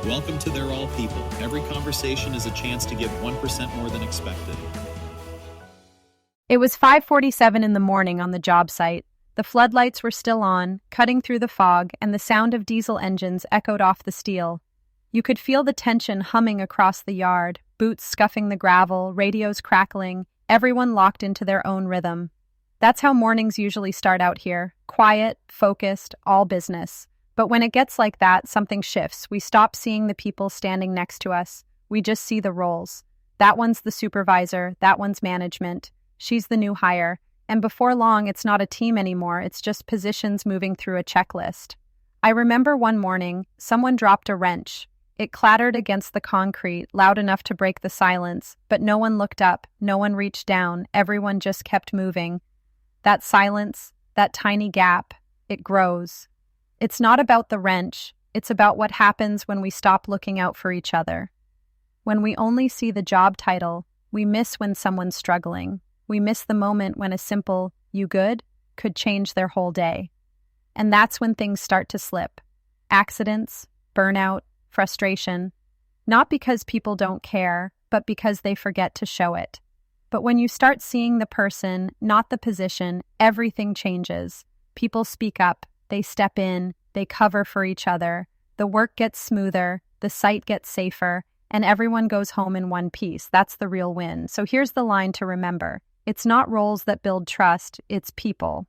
Welcome to They're All People. Every conversation is a chance to give 1% more than expected. It was 5:47 in the morning on the job site. The floodlights were still on, cutting through the fog, and the sound of diesel engines echoed off the steel. You could feel the tension humming across the yard, boots scuffing the gravel, radios crackling, everyone locked into their own rhythm. That's how mornings usually start out here. Quiet, focused, all business. But when it gets like that, something shifts. We stop seeing the people standing next to us. We just see the roles. That one's the supervisor, that one's management. She's the new hire. And before long, it's not a team anymore, it's just positions moving through a checklist. I remember one morning, someone dropped a wrench. It clattered against the concrete, loud enough to break the silence, but no one looked up, no one reached down, everyone just kept moving. That silence, that tiny gap, it grows. It's not about the wrench, it's about what happens when we stop looking out for each other. When we only see the job title, we miss when someone's struggling. We miss the moment when a simple, "You good?" could change their whole day. And that's when things start to slip. Accidents, burnout, frustration. Not because people don't care, but because they forget to show it. But when you start seeing the person, not the position, everything changes. People speak up, they step in, they cover for each other. The work gets smoother, the site gets safer, and everyone goes home in one piece. That's the real win. So here's the line to remember. It's not roles that build trust, it's people.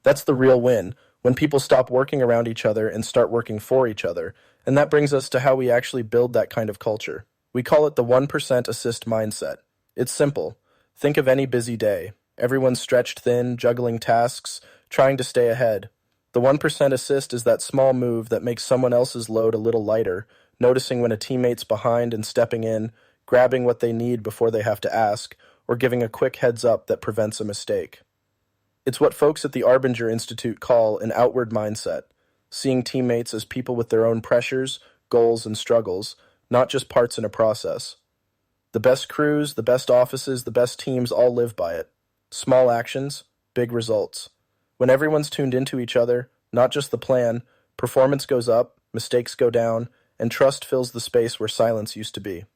That's the real win, when people stop working around each other and start working for each other. And that brings us to how we actually build that kind of culture. We call it the 1% assist mindset. It's simple. Think of any busy day. Everyone's stretched thin, juggling tasks, trying to stay ahead. The 1% assist is that small move that makes someone else's load a little lighter, noticing when a teammate's behind and stepping in, grabbing what they need before they have to ask, or giving a quick heads up that prevents a mistake. It's what folks at the Arbinger Institute call an outward mindset, seeing teammates as people with their own pressures, goals, and struggles, not just parts in a process. The best crews, the best offices, the best teams all live by it. Small actions, big results. When everyone's tuned into each other, not just the plan, performance goes up, mistakes go down, and trust fills the space where silence used to be.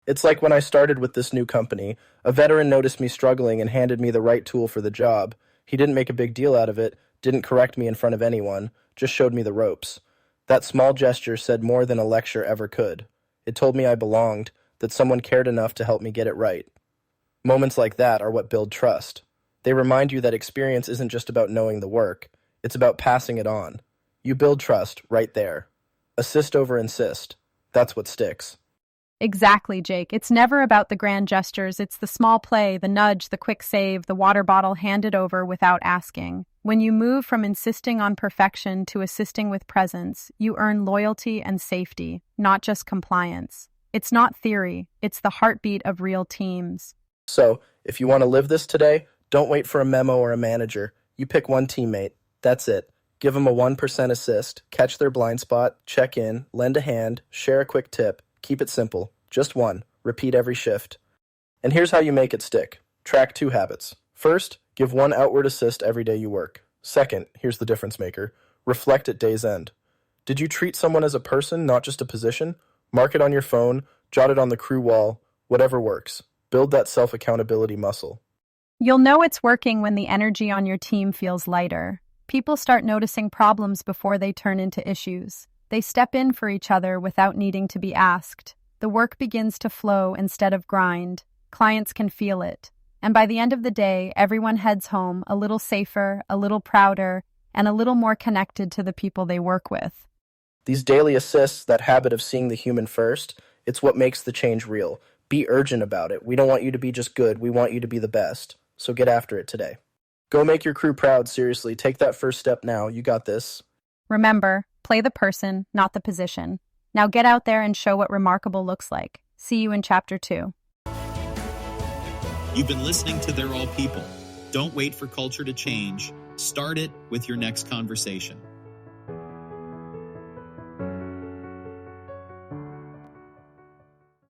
It's like when I started with this new company, a veteran noticed me struggling and handed me the right tool for the job. He didn't make a big deal out of it, didn't correct me in front of anyone, just showed me the ropes. That small gesture said more than a lecture ever could. It told me I belonged, that someone cared enough to help me get it right. Moments like that are what build trust. They remind you that experience isn't just about knowing the work, it's about passing it on. You build trust right there. Assist over insist. That's what sticks. Exactly, Jake. It's never about the grand gestures. It's the small play, the nudge, the quick save, the water bottle handed over without asking. When you move from insisting on perfection to assisting with presence, you earn loyalty and safety, not just compliance. It's not theory. It's the heartbeat of real teams. So, if you want to live this today, don't wait for a memo or a manager. You pick one teammate. That's it. Give them a 1% assist, catch their blind spot, check in, lend a hand, share a quick tip. Keep it simple. Just one. Repeat every shift. And here's how you make it stick. Track 2 habits. First, give 1 outward assist every day you work. Second, here's the difference maker. Reflect at day's end. Did you treat someone as a person, not just a position? Mark it on your phone, jot it on the crew wall, whatever works. Build that self-accountability muscle. You'll know it's working when the energy on your team feels lighter. People start noticing problems before they turn into issues. They step in for each other without needing to be asked. The work begins to flow instead of grind. Clients can feel it. And by the end of the day, everyone heads home a little safer, a little prouder, and a little more connected to the people they work with. These daily assists, that habit of seeing the human first, it's what makes the change real. Be urgent about it. We don't want you to be just good. We want you to be the best. So get after it today. Go make your crew proud, seriously. Take that first step now. You got this. Remember, play the person, not the position. Now get out there and show what remarkable looks like. See you in Chapter 2. You've been listening to They're All People. Don't wait for culture to change. Start it with your next conversation.